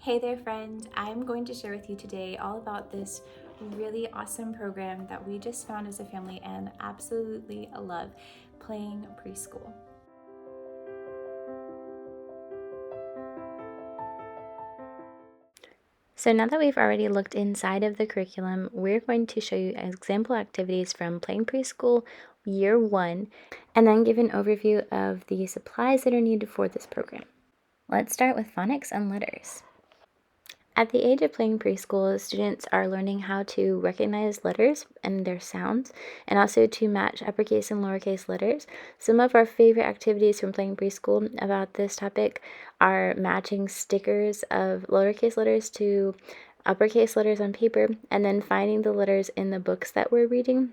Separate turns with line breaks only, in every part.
Hey there, friend. I'm going to share with you today all about this really awesome program that we just found as a family and absolutely love, Playing Preschool.
So now that we've already looked inside of the curriculum, we're going to show you example activities from Playing Preschool Year 1, and then give an overview of the supplies that are needed for this program. Let's start with phonics and letters. At the age of Playing Preschool, students are learning how to recognize letters and their sounds, and also to match uppercase and lowercase letters. Some of our favorite activities from Playing Preschool about this topic are matching stickers of lowercase letters to uppercase letters on paper, and then finding the letters in the books that we're reading,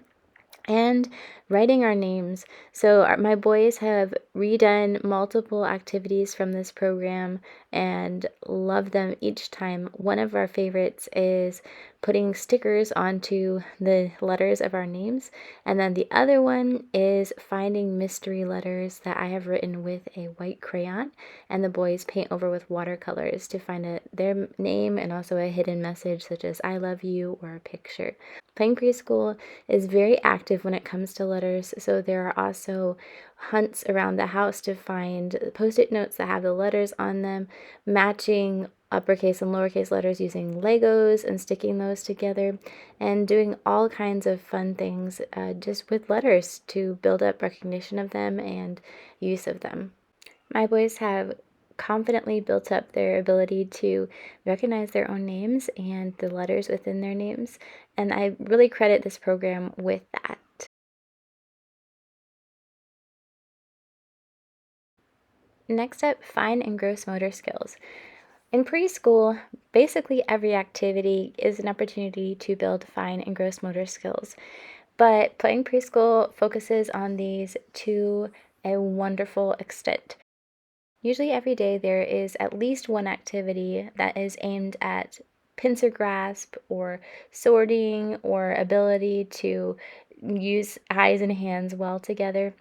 and writing our names. So my boys have redone multiple activities from this program and love them each time. One of our favorites is putting stickers onto the letters of our names, and then the other one is finding mystery letters that I have written with a white crayon, and the boys paint over with watercolors to find their name and also a hidden message such as I love you or a picture. Playing Preschool is very active when it comes to letters, so there are also hunts around the house to find post-it notes that have the letters on them, matching uppercase and lowercase letters using Legos and sticking those together, and doing all kinds of fun things just with letters to build up recognition of them and use of them. My boys have confidently built up their ability to recognize their own names and the letters within their names, and I really credit this program with that. Next up, fine and gross motor skills. In preschool, basically every activity is an opportunity to build fine and gross motor skills, but Playing Preschool focuses on these to a wonderful extent. Usually every day there is at least one activity that is aimed at pincer grasp or sorting or ability to use eyes and hands well together.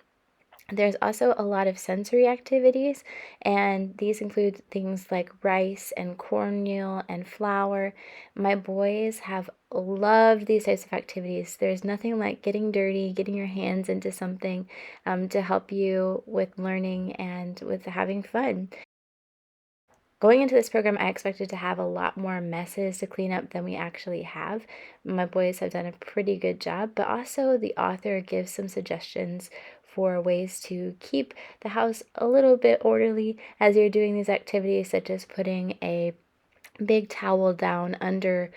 There's also a lot of sensory activities, and these include things like rice and cornmeal and flour. My boys have loved these types of activities. There's nothing like getting dirty, getting your hands into something to help you with learning and with having fun. Going into this program, I expected to have a lot more messes to clean up than we actually have. My boys have done a pretty good job, but also the author gives some suggestions for ways to keep the house a little bit orderly as you're doing these activities, such as putting a big towel down under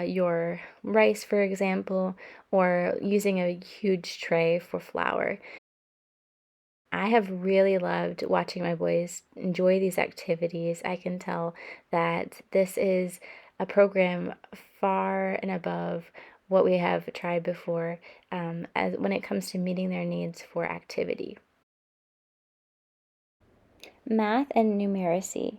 your rice, for example, or using a huge tray for flour. I have really loved watching my boys enjoy these activities. I can tell that this is a program far and above what we have tried before as when it comes to meeting their needs for activity. Math and numeracy.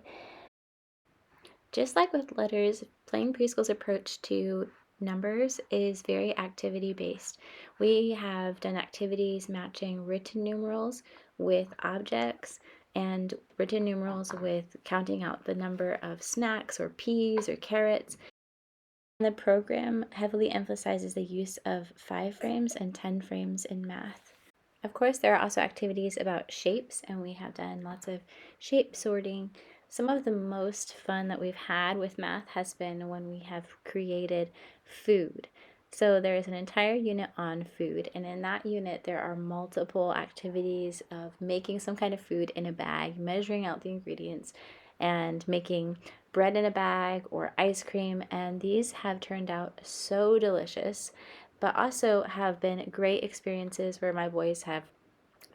Just like with letters, Playing Preschool's approach to numbers is very activity based. We have done activities matching written numerals with objects and written numerals with counting out the number of snacks or peas or carrots. The program heavily emphasizes the use of 5 frames and 10 frames in math. Of course, there are also activities about shapes, and we have done lots of shape sorting. Some of the most fun that we've had with math has been when we have created food. So there is an entire unit on food, and in that unit there are multiple activities of making some kind of food in a bag, measuring out the ingredients, and making bread in a bag or ice cream, and these have turned out so delicious, but also have been great experiences where my boys have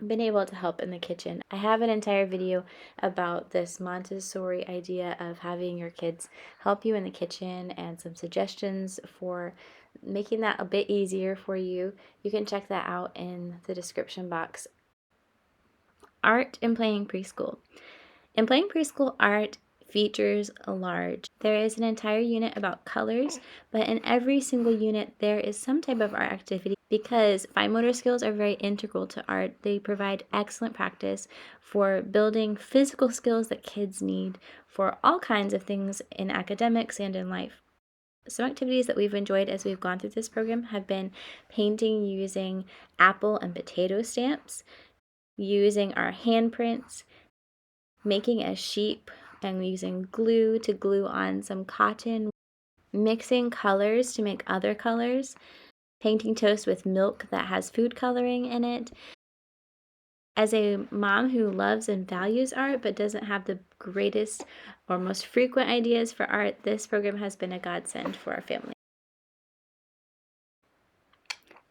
been able to help in the kitchen. I have an entire video about this Montessori idea of having your kids help you in the kitchen and some suggestions for making that a bit easier for you. You can check that out in the description box. Art in Playing Preschool. In Playing Preschool, art features large. There is an entire unit about colors, but in every single unit there is some type of art activity because fine motor skills are very integral to art. They provide excellent practice for building physical skills that kids need for all kinds of things in academics and in life. Some activities that we've enjoyed as we've gone through this program have been painting using apple and potato stamps, using our handprints, making a sheep and using glue to glue on some cotton, mixing colors to make other colors, painting toast with milk that has food coloring in it. As a mom who loves and values art but doesn't have the greatest or most frequent ideas for art, this program has been a godsend for our family.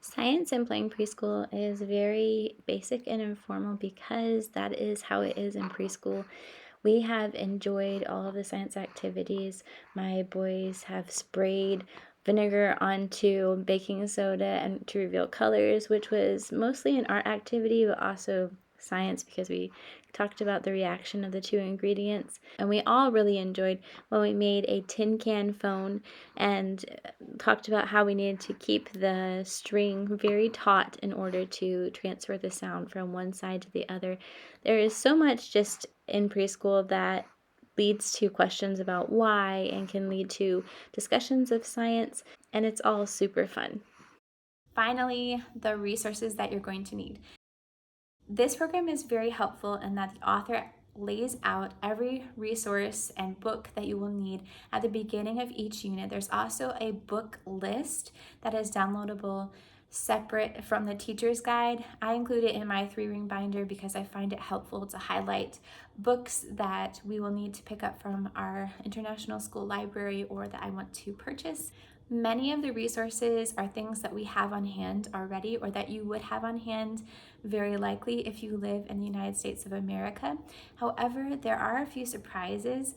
Science in playing preschool is very basic and informal because that is how it is in preschool. We have enjoyed all of the science activities. My boys have sprayed vinegar onto baking soda and to reveal colors, which was mostly an art activity, but also science because we talked about the reaction of the two ingredients. And we all really enjoyed when we made a tin can phone and talked about how we needed to keep the string very taut in order to transfer the sound from one side to the other. There is so much just in preschool that leads to questions about why and can lead to discussions of science, and it's all super fun.
Finally, the resources that you're going to need. This program is very helpful in that the author lays out every resource and book that you will need at the beginning of each unit. There's also a book list that is downloadable separate from the teacher's guide. I include it in my 3-ring binder because I find it helpful to highlight books that we will need to pick up from our international school library or that I want to purchase. Many of the resources are things that we have on hand already or that you would have on hand very likely if you live in the United States of America. However, there are a few surprises.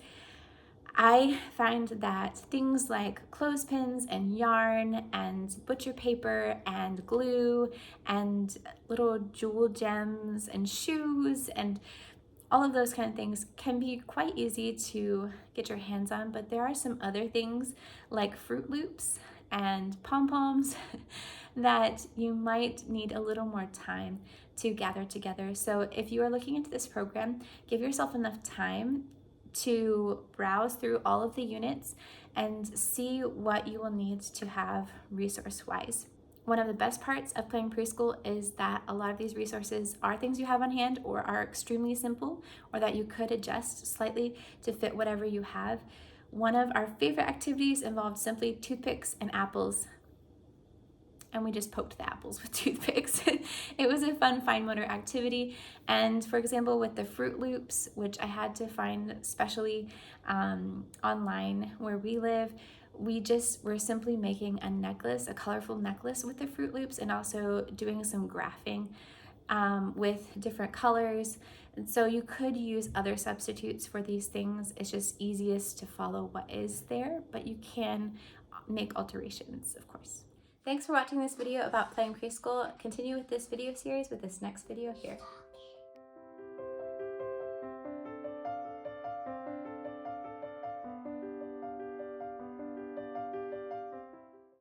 I find that things like clothespins and yarn and butcher paper and glue and little jewel gems and shoes and all of those kind of things can be quite easy to get your hands on, but there are some other things like Fruit Loops and pom-poms that you might need a little more time to gather together. So if you are looking into this program, give yourself enough time to browse through all of the units and see what you will need to have resource-wise. One of the best parts of playing preschool is that a lot of these resources are things you have on hand or are extremely simple or that you could adjust slightly to fit whatever you have. One of our favorite activities involved simply toothpicks and apples, and we just poked the apples with toothpicks. It was a fun fine motor activity. And for example, with the Fruit Loops, which I had to find specially online where we live, we're simply making a necklace, a colorful necklace with the Fruit Loops, and also doing some graphing with different colors. And so you could use other substitutes for these things. It's just easiest to follow what is there, but you can make alterations, of course. Thanks for watching this video about playing preschool. Continue with this video series with this next video here.